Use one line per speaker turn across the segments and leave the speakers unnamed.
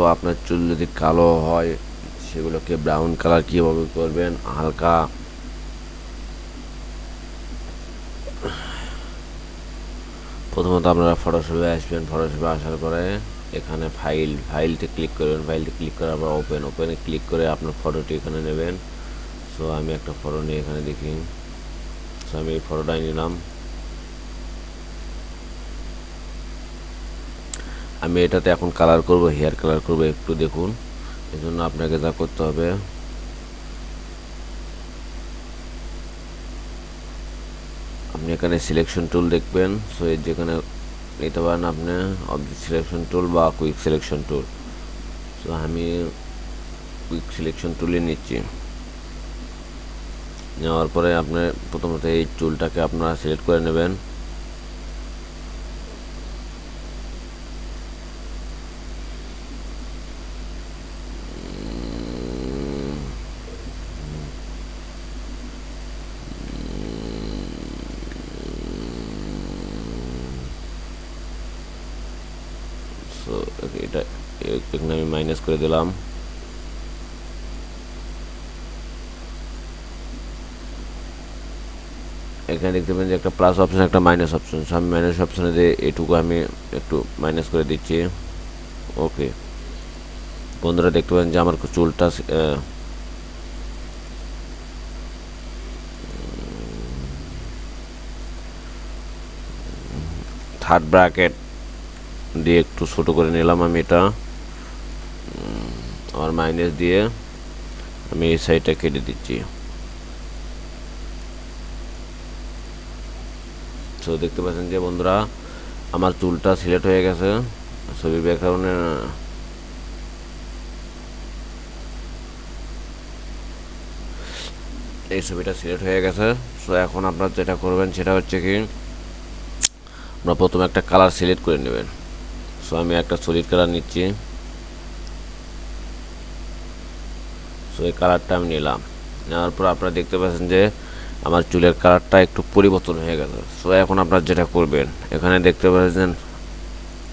তো আপনার চুল যদি কালো হয় সেগুলোকে ব্রাউন কালার কীভাবে করবেন, হালকা প্রথমত আপনারা ফটোশপে আসবেন। ফটোশপে আসার পরে এখানে ফাইলতে ক্লিক করবেন। ফাইলতে ক্লিক করার পর ওপেনে ক্লিক করে আপনার ফটোটি এখানে নেবেন। সো আমি একটা ফটো নিয়ে এখানে দেখি। সো আমি এই ফটোটাই নিলাম। আমি এটাতে এখন কালার করব, হেয়ার কালার করব। একটু দেখুন, এজন্য আপনাকে যা করতে হবে, আপনি এখানে সিলেকশন টুল দেখবেন। সো এর যেখানে নিতে পারেন আপনি অবজেক্ট সিলেকশন টুল বা কুইক সিলেকশন টুল। সো আমি কুইক সিলেকশন টুলে নিচ্ছি। নেওয়ার পরে আপনি প্রথমত এই টুলটাকে আপনারা সিলেক্ট করে নেবেন। সো এটা এখানে আমি মাইনাস করে দিলাম। এখানে দেখতে পাবেন যে একটা প্লাস অপশন, একটা মাইনাস অপশন। সো আমি মাইনাস অপশনে দিয়ে এটুকু আমি একটু মাইনাস করে দিচ্ছি। ওকে বন্ধুরা, দেখতে পাবেন যে আমার চুলটা থার্ড ব্র্যাকেট দিয়ে একটু ছোট করে নিলাম আমি এটা। আর মাইনাস দিয়ে আমি এই সাইডটা কেটে দিচ্ছি। সো দেখতে পাচ্ছেন যে বন্ধুরা আমার চুলটা সিলেক্ট হয়ে গেছে। ছবির ব্যাকগ্রাউন্ডে এই ছবিটা সিলেক্ট হয়ে গেছে। সো এখন আপনারা যেটা করবেন সেটা হচ্ছে কি, আপনারা প্রথমে একটা কালার সিলেক্ট করে নেবেন। সো আমি একটা সলিড কালার নিচ্ছি। সো এই কালারটা আমি নিলাম। নেওয়ার পর আপনারা দেখতে পাচ্ছেন যে আমার চুলের কালারটা একটু পরিবর্তন হয়ে গেছে। সো এখন আপনারা যেটা করবেন, এখানে দেখতে পাচ্ছেন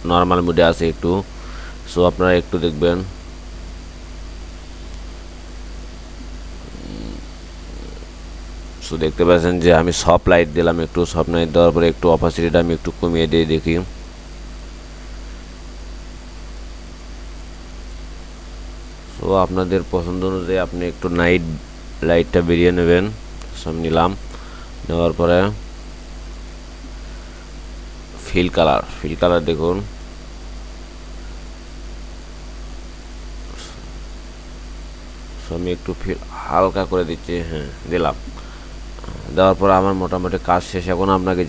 নর্মাল মোডে আছে একটু। সো আপনারা একটু দেখবেন, সো দেখতে পাচ্ছেন যে আমি সফট লাইট দিলাম। একটু সফট লাইট দেওয়ার পরে একটু অপাসিটিটা আমি একটু কমিয়ে দিয়ে দেখি। সো আপনাদের পছন্দ অনুযায়ী আপনি একটু নাইট লাইটটা বেরিয়ে নেবেন। সব নিলাম। নেওয়ার পরে ফিল কালার দেখুন। সো আমি একটু ফিল হালকা করে দিচ্ছি। হ্যাঁ দিলাম। দেওয়ার পর আমার মোটামুটি কাজ শেষ। এখন আপনাকে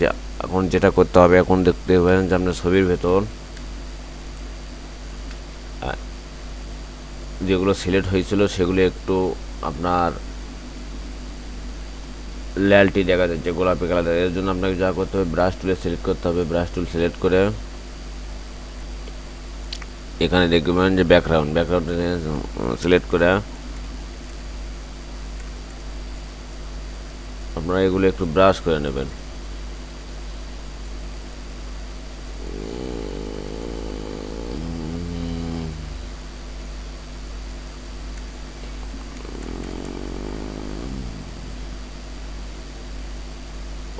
এখন যেটা করতে হবে, এখন দেখতে পাবেন যে আপনার ছবির ভেতর যেগুলো সিলেক্ট হয়েছিল সেগুলো একটু আপনার ল্যালটি দেখা যাচ্ছে, গোলাপি কালার। এর জন্য আপনাকে যা করতে হবে, ব্রাশ টুলে সিলেক্ট করতে হবে। ব্রাশ টুল সিলেক্ট করে এখানে দেখবেন যে ব্যাকগ্রাউন্ড সিলেক্ট করে আপনারা এগুলো একটু ব্রাশ করে নেবেন।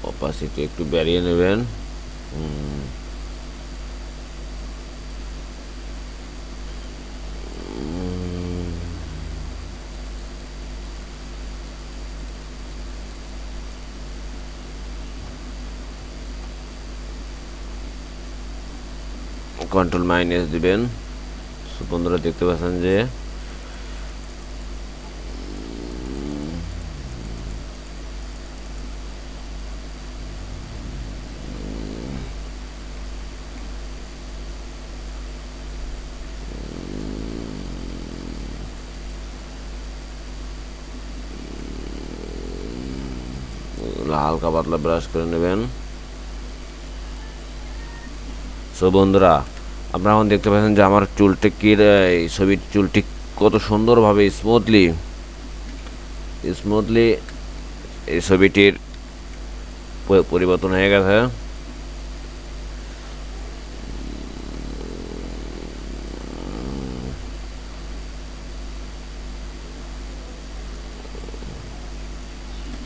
অপাসিটি একটু বাড়িয়ে নেবেন। কন্ট্রোল মাইনাস দিবেন। বন্ধুরা দেখতে পাচ্ছেন যে হালকা পাতলা ব্রাশ করে নেবেন। সো বন্ধুরা আপনারা এখন দেখতে পাচ্ছেন যে আমার চুলটি কি, এই ছবির চুলটি কত সুন্দরভাবে স্মুথলি এই ছবিটির পরিবর্তন হয়ে গেছে।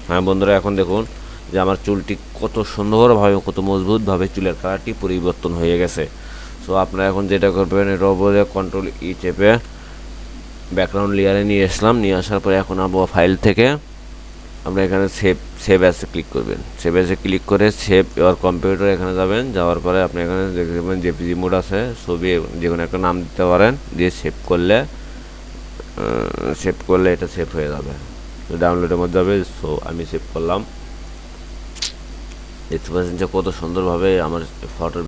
হ্যাঁ বন্ধুরা, এখন দেখুন যে আমার চুলটি কত সুন্দরভাবে, কত মজবুতভাবে চুলের কালারটি পরিবর্তন হয়ে গেছে। সো আপনারা এখন যেটা করবেন, এটা উপরে কন্ট্রোল ই চেপে ব্যাকগ্রাউন্ড লেয়ারে নিয়ে আসলাম। নিয়ে আসার পরে এখন আবার ফাইল থেকে আমরা এখানে সেভ অ্যাসে ক্লিক করবেন। সেভ অ্যাসে ক্লিক করে সেভ ইওর কম্পিউটার এখানে যাবেন। যাওয়ার পরে আপনি এখানে দেখবেন জেপিজি মোড আছে, ছবি যে কোনো একটা নাম দিতে পারেন, দিয়ে সেভ করলে এটা সেভ হয়ে যাবে, ডাউনলোডের মধ্যে যাবে। সো আমি সেভ করলাম। দেখতে পাচ্ছেন যে কত সুন্দরভাবে আমার ফটো